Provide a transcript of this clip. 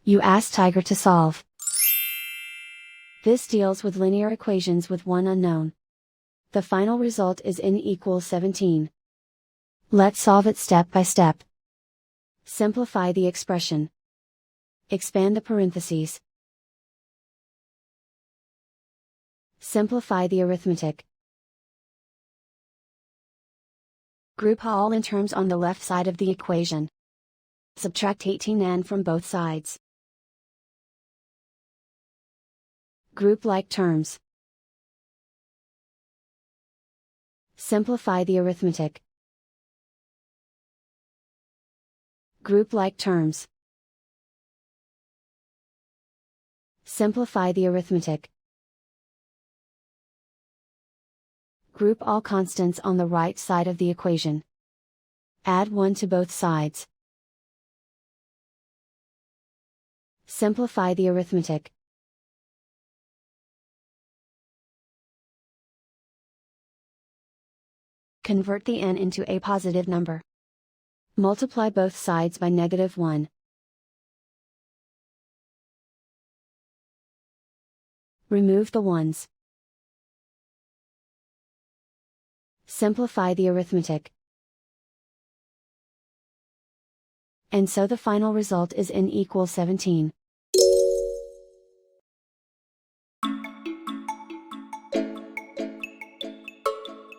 You ask Tiger to solve. This deals with linear equations with one unknown. The final result is n equals 17. Let's solve it step by step. Simplify the expression. Expand the parentheses. Simplify the arithmetic. Group all in terms on the left side of the equation. Subtract 18n from both sides. Group like terms. Simplify the arithmetic. Group like terms. Simplify the arithmetic. Group all constants on the right side of the equation. Add 1 to both sides. Simplify the arithmetic. Convert the n into a positive number. Multiply both sides by -1. Remove the ones. Simplify the arithmetic. And so the final result is n equals 17.